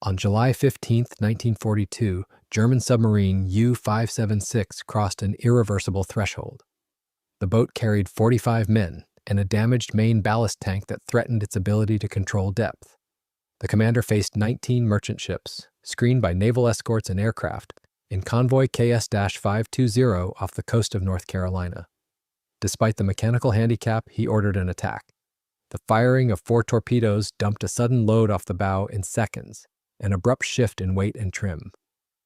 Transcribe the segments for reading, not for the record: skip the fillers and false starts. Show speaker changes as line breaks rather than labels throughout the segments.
On July 15, 1942, German submarine U-576 crossed an irreversible threshold. The boat carried 45 men and a damaged main ballast tank that threatened its ability to control depth. The commander faced 19 merchant ships, screened by naval escorts and aircraft, in Convoy KS-520 off the coast of North Carolina. Despite the mechanical handicap, he ordered an attack. The firing of 4 torpedoes dumped a sudden load off the bow in seconds, an abrupt shift in weight and trim.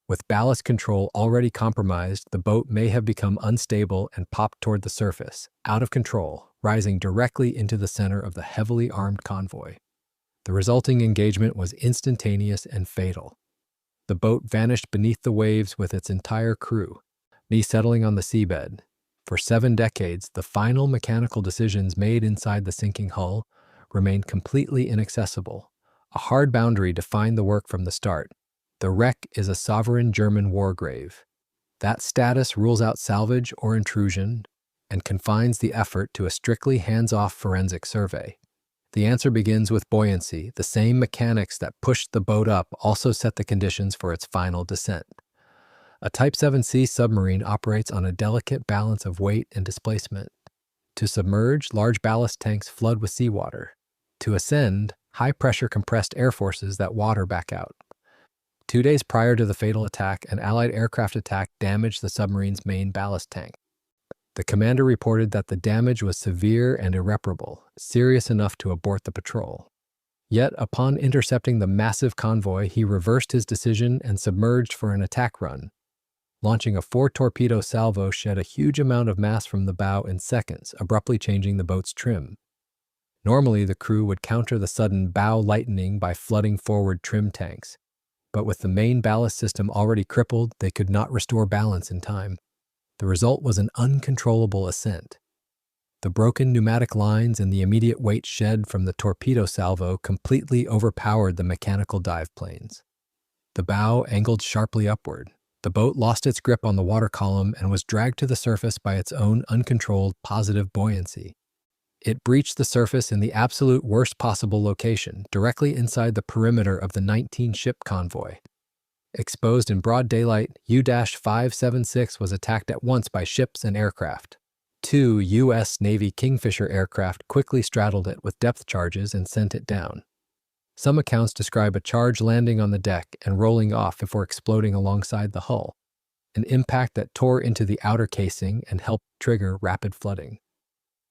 With ballast control already compromised, the boat may have become unstable and popped toward the surface, out of control, rising directly into the center of the heavily armed convoy. The resulting engagement was instantaneous and fatal. The boat vanished beneath the waves with its entire crew, settling on the seabed. For 7 decades, the final mechanical decisions made inside the sinking hull remained completely inaccessible. A hard boundary defined the work from the start. The wreck is a sovereign German war grave. That status rules out salvage or intrusion and confines the effort to a strictly hands-off forensic survey. The answer begins with buoyancy. The same mechanics that pushed the boat up also set the conditions for its final descent. A Type 7C submarine operates on a delicate balance of weight and displacement. To submerge, large ballast tanks flood with seawater. To ascend, high-pressure compressed air forces that water back out. 2 days prior to the fatal attack, an Allied aircraft attack damaged the submarine's main ballast tank. The commander reported that the damage was severe and irreparable, serious enough to abort the patrol. Yet, upon intercepting the massive convoy, he reversed his decision and submerged for an attack run. Launching a 4-torpedo salvo shed a huge amount of mass from the bow in seconds, abruptly changing the boat's trim. Normally, the crew would counter the sudden bow lightening by flooding forward trim tanks, but with the main ballast system already crippled, they could not restore balance in time. The result was an uncontrollable ascent. The broken pneumatic lines and the immediate weight shed from the torpedo salvo completely overpowered the mechanical dive planes. The bow angled sharply upward. The boat lost its grip on the water column and was dragged to the surface by its own uncontrolled positive buoyancy. It breached the surface in the absolute worst possible location, directly inside the perimeter of the 19-ship convoy. Exposed in broad daylight, U-576 was attacked at once by ships and aircraft. 2 U.S. Navy Kingfisher aircraft quickly straddled it with depth charges and sent it down. Some accounts describe a charge landing on the deck and rolling off before exploding alongside the hull, an impact that tore into the outer casing and helped trigger rapid flooding.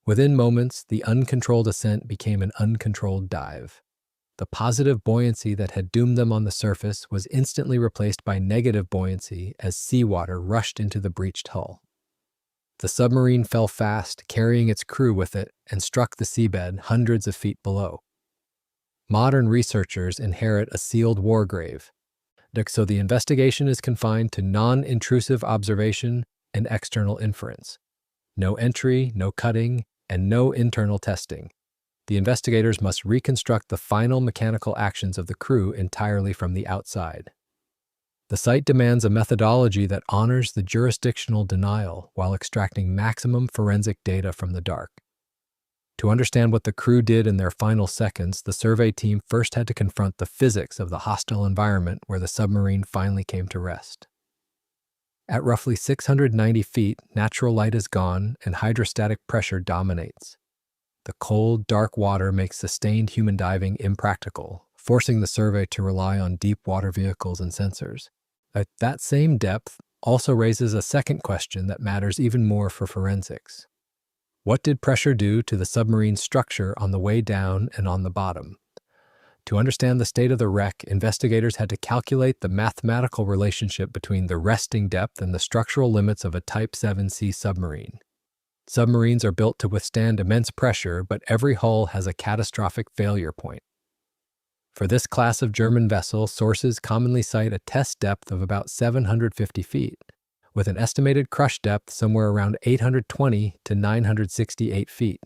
Within moments, the uncontrolled ascent became an uncontrolled dive. The positive buoyancy that had doomed them on the surface was instantly replaced by negative buoyancy as seawater rushed into the breached hull. The submarine fell fast, carrying its crew with it, and struck the seabed hundreds of feet below. Modern researchers inherit a sealed war grave, so the investigation is confined to non-intrusive observation and external inference. No entry, no cutting, and no internal testing. The investigators must reconstruct the final mechanical actions of the crew entirely from the outside. The site demands a methodology that honors the jurisdictional denial while extracting maximum forensic data from the dark. To understand what the crew did in their final seconds, the survey team first had to confront the physics of the hostile environment where the submarine finally came to rest. At roughly 690 feet, natural light is gone and hydrostatic pressure dominates. The cold, dark water makes sustained human diving impractical, forcing the survey to rely on deep water vehicles and sensors. At that same depth also raises a second question that matters even more for forensics. What did pressure do to the submarine's structure on the way down and on the bottom? To understand the state of the wreck, investigators had to calculate the mathematical relationship between the resting depth and the structural limits of a Type 7C submarine. Submarines are built to withstand immense pressure, but every hull has a catastrophic failure point. For this class of German vessel, sources commonly cite a test depth of about 750 feet, with an estimated crush depth somewhere around 820 to 968 feet.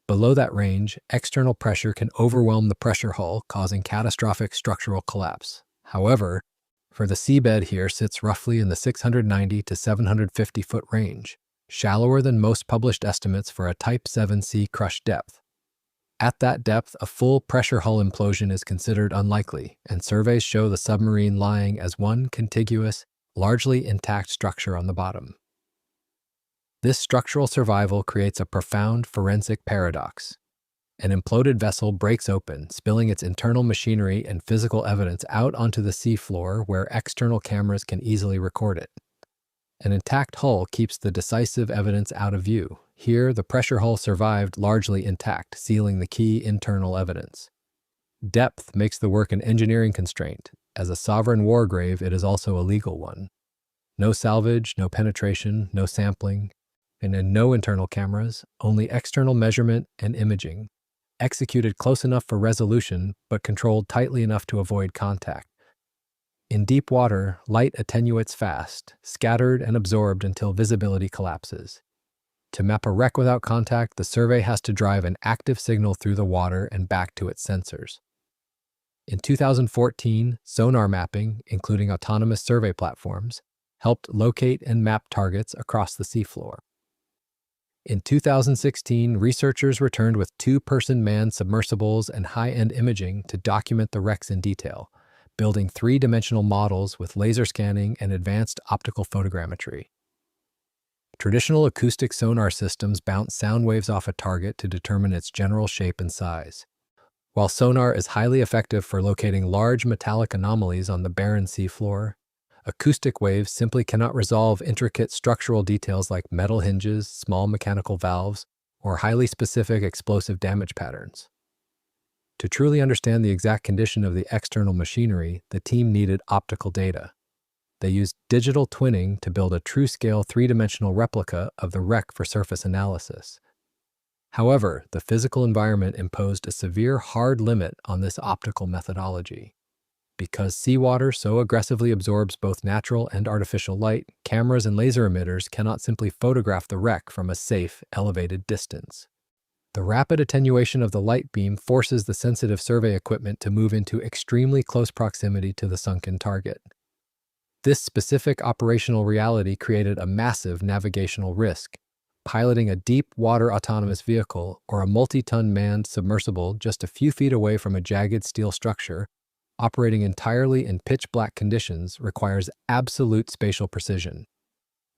Below that range, external pressure can overwhelm the pressure hull, causing catastrophic structural collapse. However, for the seabed here sits roughly in the 690 to 750 foot range, shallower than most published estimates for a Type 7C crush depth. At that depth, a full pressure hull implosion is considered unlikely, and surveys show the submarine lying as one contiguous, largely intact structure on the bottom. This structural survival creates a profound forensic paradox. An imploded vessel breaks open, spilling its internal machinery and physical evidence out onto the seafloor where external cameras can easily record it. An intact hull keeps the decisive evidence out of view. Here, the pressure hull survived largely intact, sealing the key internal evidence. Depth makes the work an engineering constraint. As a sovereign war grave, it is also a legal one. No salvage, no penetration, no sampling, and no internal cameras, only external measurement and imaging, executed close enough for resolution, but controlled tightly enough to avoid contact. In deep water, light attenuates fast, scattered and absorbed until visibility collapses. To map a wreck without contact, the survey has to drive an active signal through the water and back to its sensors. In 2014, sonar mapping, including autonomous survey platforms, helped locate and map targets across the seafloor. In 2016, researchers returned with two-person manned submersibles and high-end imaging to document the wrecks in detail, building three-dimensional models with laser scanning and advanced optical photogrammetry. Traditional acoustic sonar systems bounce sound waves off a target to determine its general shape and size. While sonar is highly effective for locating large metallic anomalies on the barren seafloor, acoustic waves simply cannot resolve intricate structural details like metal hinges, small mechanical valves, or highly specific explosive damage patterns. To truly understand the exact condition of the external machinery, the team needed optical data. They used digital twinning to build a true-scale three-dimensional replica of the wreck for surface analysis. However, the physical environment imposed a severe hard limit on this optical methodology. Because seawater so aggressively absorbs both natural and artificial light, cameras and laser emitters cannot simply photograph the wreck from a safe, elevated distance. The rapid attenuation of the light beam forces the sensitive survey equipment to move into extremely close proximity to the sunken target. This specific operational reality created a massive navigational risk. Piloting a deep-water autonomous vehicle or a multi-ton manned submersible just a few feet away from a jagged steel structure, operating entirely in pitch-black conditions, requires absolute spatial precision.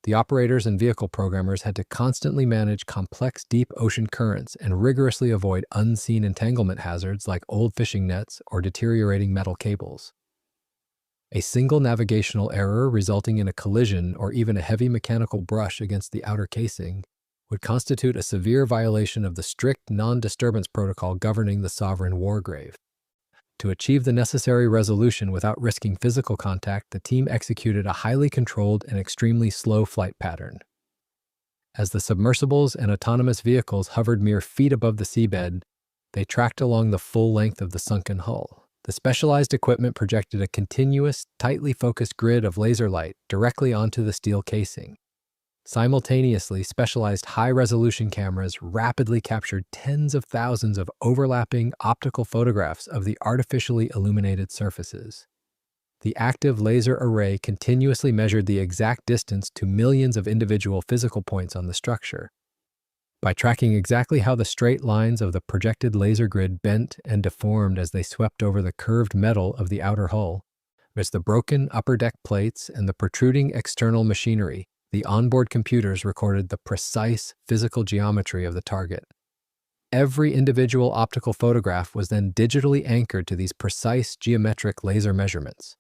The operators and vehicle programmers had to constantly manage complex deep ocean currents and rigorously avoid unseen entanglement hazards like old fishing nets or deteriorating metal cables. A single navigational error resulting in a collision or even a heavy mechanical brush against the outer casing would constitute a severe violation of the strict non-disturbance protocol governing the sovereign war grave. To achieve the necessary resolution without risking physical contact, the team executed a highly controlled and extremely slow flight pattern. As the submersibles and autonomous vehicles hovered mere feet above the seabed, they tracked along the full length of the sunken hull. The specialized equipment projected a continuous, tightly focused grid of laser light directly onto the steel casing. Simultaneously, specialized high-resolution cameras rapidly captured tens of thousands of overlapping optical photographs of the artificially illuminated surfaces. The active laser array continuously measured the exact distance to millions of individual physical points on the structure. By tracking exactly how the straight lines of the projected laser grid bent and deformed as they swept over the curved metal of the outer hull, as the broken upper deck plates and the protruding external machinery, the onboard computers recorded the precise physical geometry of the target. Every individual optical photograph was then digitally anchored to these precise geometric laser measurements.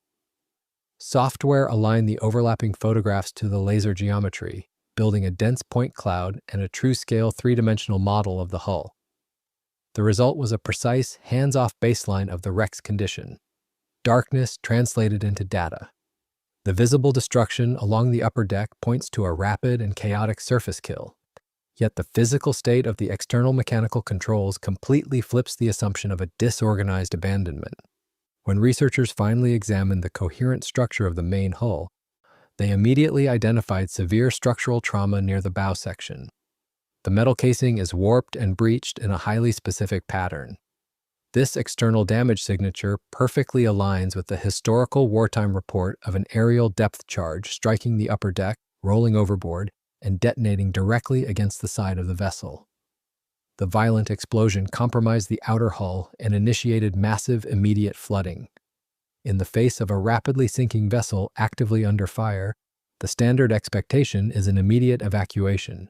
Software aligned the overlapping photographs to the laser geometry, building a dense point cloud and a true-scale three-dimensional model of the hull. The result was a precise, hands-off baseline of the wreck's condition. Darkness translated into data. The visible destruction along the upper deck points to a rapid and chaotic surface kill. Yet the physical state of the external mechanical controls completely flips the assumption of a disorganized abandonment. When researchers finally examined the coherent structure of the main hull, they immediately identified severe structural trauma near the bow section. The metal casing is warped and breached in a highly specific pattern. This external damage signature perfectly aligns with the historical wartime report of an aerial depth charge striking the upper deck, rolling overboard, and detonating directly against the side of the vessel. The violent explosion compromised the outer hull and initiated massive immediate flooding. In the face of a rapidly sinking vessel actively under fire, the standard expectation is an immediate evacuation.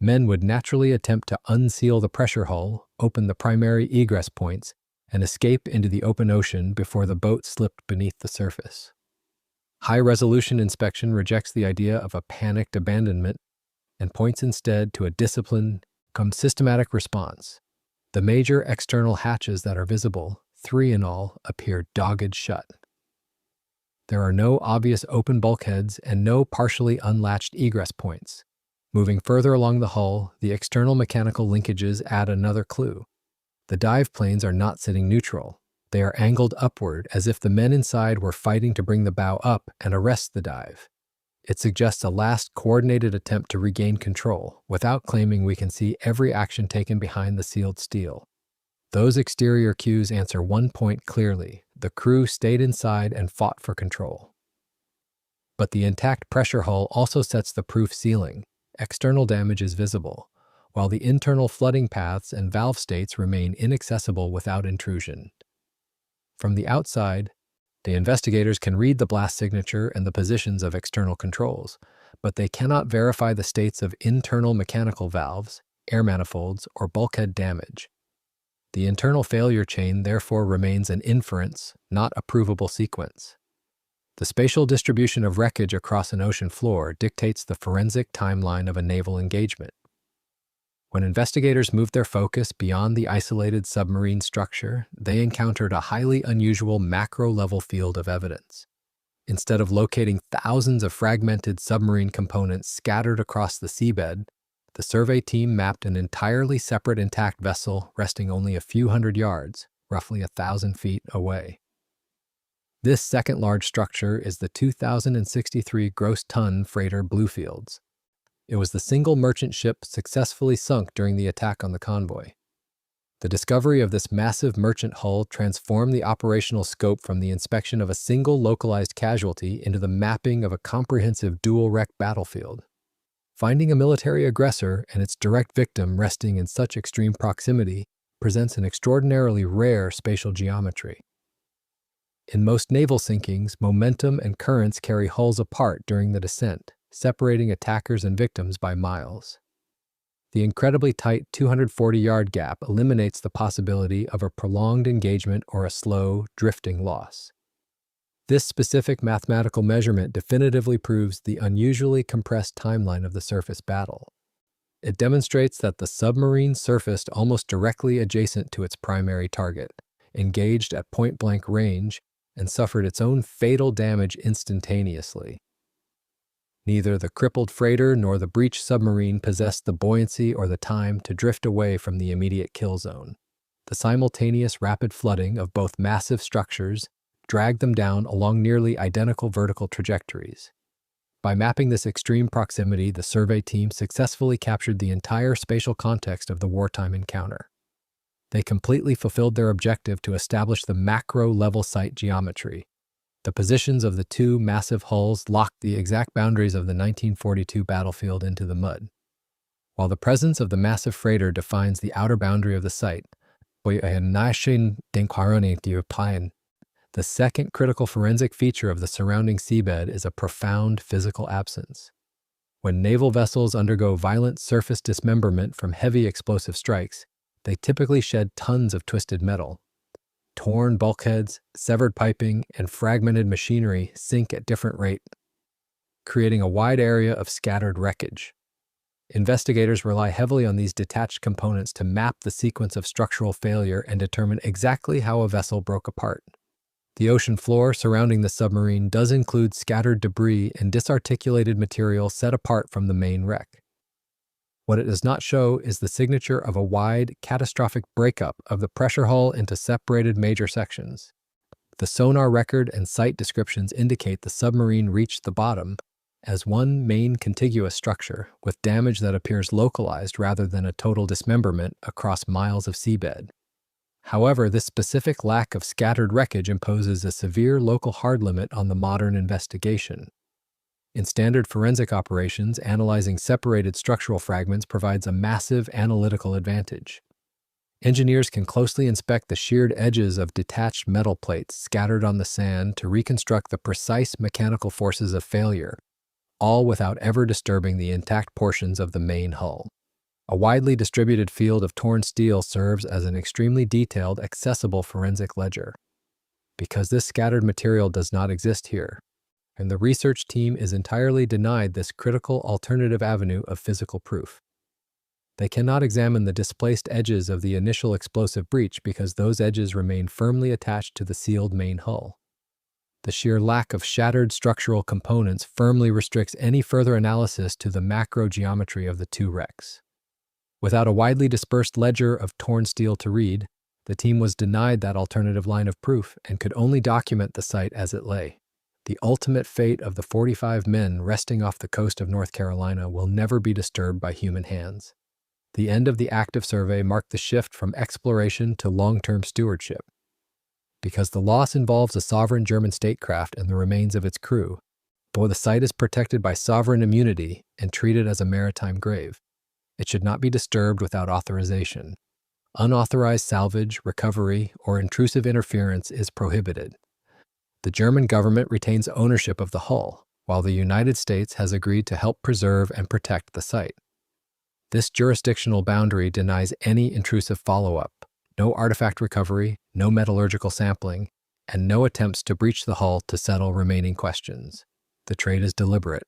Men would naturally attempt to unseal the pressure hull, open the primary egress points, and escape into the open ocean before the boat slipped beneath the surface. High-resolution inspection rejects the idea of a panicked abandonment and points instead to a disciplined, systematic response. The major external hatches that are visible, 3 in all, appear dogged shut. There are no obvious open bulkheads and no partially unlatched egress points. Moving further along the hull, the external mechanical linkages add another clue. The dive planes are not sitting neutral. They are angled upward as if the men inside were fighting to bring the bow up and arrest the dive. It suggests a last coordinated attempt to regain control, without claiming we can see every action taken behind the sealed steel. Those exterior cues answer one point clearly: the crew stayed inside and fought for control. But the intact pressure hull also sets the proof ceiling. External damage is visible, while the internal flooding paths and valve states remain inaccessible without intrusion. From the outside, the investigators can read the blast signature and the positions of external controls, but they cannot verify the states of internal mechanical valves, air manifolds, or bulkhead damage. The internal failure chain therefore remains an inference, not a provable sequence. The spatial distribution of wreckage across an ocean floor dictates the forensic timeline of a naval engagement. When investigators moved their focus beyond the isolated submarine structure, they encountered a highly unusual macro-level field of evidence. Instead of locating thousands of fragmented submarine components scattered across the seabed, the survey team mapped an entirely separate intact vessel resting only a few hundred yards, roughly 1,000 feet away. This second large structure is the 2,063 gross ton freighter Bluefields. It was the single merchant ship successfully sunk during the attack on the convoy. The discovery of this massive merchant hull transformed the operational scope from the inspection of a single localized casualty into the mapping of a comprehensive dual-wreck battlefield. Finding a military aggressor and its direct victim resting in such extreme proximity presents an extraordinarily rare spatial geometry. In most naval sinkings, momentum and currents carry hulls apart during the descent, separating attackers and victims by miles. The incredibly tight 240-yard gap eliminates the possibility of a prolonged engagement or a slow, drifting loss. This specific mathematical measurement definitively proves the unusually compressed timeline of the surface battle. It demonstrates that the submarine surfaced almost directly adjacent to its primary target, engaged at point-blank range, and suffered its own fatal damage instantaneously. Neither the crippled freighter nor the breached submarine possessed the buoyancy or the time to drift away from the immediate kill zone. The simultaneous rapid flooding of both massive structures dragged them down along nearly identical vertical trajectories. By mapping this extreme proximity, the survey team successfully captured the entire spatial context of the wartime encounter. They completely fulfilled their objective to establish the macro-level site geometry. The positions of the two massive hulls locked the exact boundaries of the 1942 battlefield into the mud. While the presence of the massive freighter defines the outer boundary of the site, the second critical forensic feature of the surrounding seabed is a profound physical absence. When naval vessels undergo violent surface dismemberment from heavy explosive strikes, they typically shed tons of twisted metal. Torn bulkheads, severed piping, and fragmented machinery sink at different rates, creating a wide area of scattered wreckage. Investigators rely heavily on these detached components to map the sequence of structural failure and determine exactly how a vessel broke apart. The ocean floor surrounding the submarine does include scattered debris and disarticulated material set apart from the main wreck. What it does not show is the signature of a wide, catastrophic breakup of the pressure hull into separated major sections. The sonar record and site descriptions indicate the submarine reached the bottom as one main contiguous structure with damage that appears localized rather than a total dismemberment across miles of seabed. However, this specific lack of scattered wreckage imposes a severe local hard limit on the modern investigation. In standard forensic operations, analyzing separated structural fragments provides a massive analytical advantage. Engineers can closely inspect the sheared edges of detached metal plates scattered on the sand to reconstruct the precise mechanical forces of failure, all without ever disturbing the intact portions of the main hull. A widely distributed field of torn steel serves as an extremely detailed, accessible forensic ledger. Because this scattered material does not exist here, and the research team is entirely denied this critical alternative avenue of physical proof. They cannot examine the displaced edges of the initial explosive breach because those edges remain firmly attached to the sealed main hull. The sheer lack of shattered structural components firmly restricts any further analysis to the macro geometry of the two wrecks. Without a widely dispersed ledger of torn steel to read, the team was denied that alternative line of proof and could only document the site as it lay. The ultimate fate of the 45 men resting off the coast of North Carolina will never be disturbed by human hands. The end of the active survey marked the shift from exploration to long-term stewardship. Because the loss involves a sovereign German statecraft and the remains of its crew, though the site is protected by sovereign immunity and treated as a maritime grave, it should not be disturbed without authorization. Unauthorized salvage, recovery, or intrusive interference is prohibited. The German government retains ownership of the hull, while the United States has agreed to help preserve and protect the site. This jurisdictional boundary denies any intrusive follow-up, no artifact recovery, no metallurgical sampling, and no attempts to breach the hull to settle remaining questions. The trade is deliberate.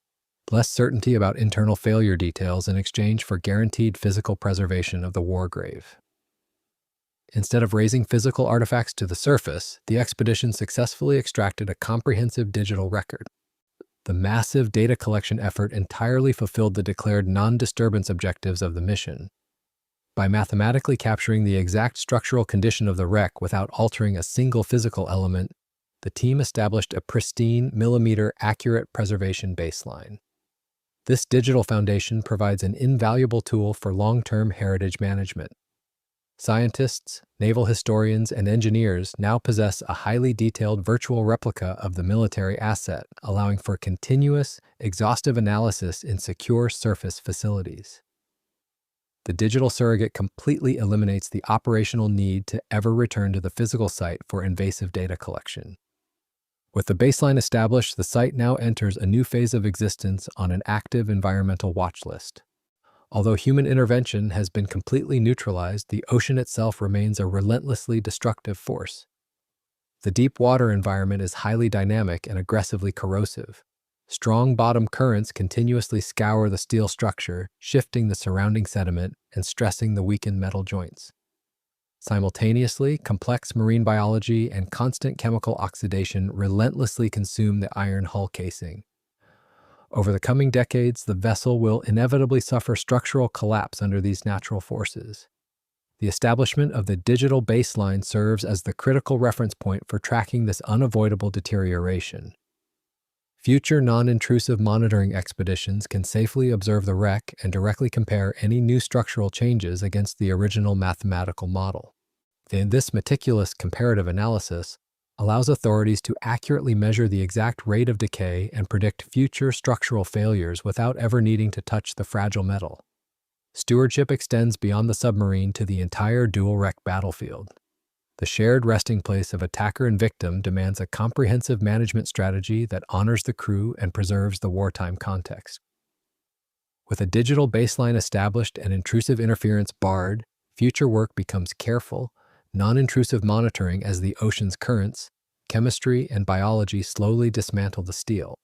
Less certainty about internal failure details in exchange for guaranteed physical preservation of the war grave. Instead of raising physical artifacts to the surface, the expedition successfully extracted a comprehensive digital record. The massive data collection effort entirely fulfilled the declared non-disturbance objectives of the mission. By mathematically capturing the exact structural condition of the wreck without altering a single physical element, the team established a pristine, millimeter-accurate preservation baseline. This digital foundation provides an invaluable tool for long-term heritage management. Scientists, naval historians, and engineers now possess a highly detailed virtual replica of the military asset, allowing for continuous, exhaustive analysis in secure surface facilities. The digital surrogate completely eliminates the operational need to ever return to the physical site for invasive data collection. With the baseline established, the site now enters a new phase of existence on an active environmental watch list. Although human intervention has been completely neutralized, the ocean itself remains a relentlessly destructive force. The deep water environment is highly dynamic and aggressively corrosive. Strong bottom currents continuously scour the steel structure, shifting the surrounding sediment and stressing the weakened metal joints. Simultaneously, complex marine biology and constant chemical oxidation relentlessly consume the iron hull casing. Over the coming decades, the vessel will inevitably suffer structural collapse under these natural forces. The establishment of the digital baseline serves as the critical reference point for tracking this unavoidable deterioration. Future non-intrusive monitoring expeditions can safely observe the wreck and directly compare any new structural changes against the original mathematical model. This meticulous comparative analysis allows authorities to accurately measure the exact rate of decay and predict future structural failures without ever needing to touch the fragile metal. Stewardship extends beyond the submarine to the entire dual-wreck battlefield. The shared resting place of attacker and victim demands a comprehensive management strategy that honors the crew and preserves the wartime context. With a digital baseline established and intrusive interference barred, future work becomes careful, non-intrusive monitoring as the ocean's currents, chemistry, and biology slowly dismantle the steel.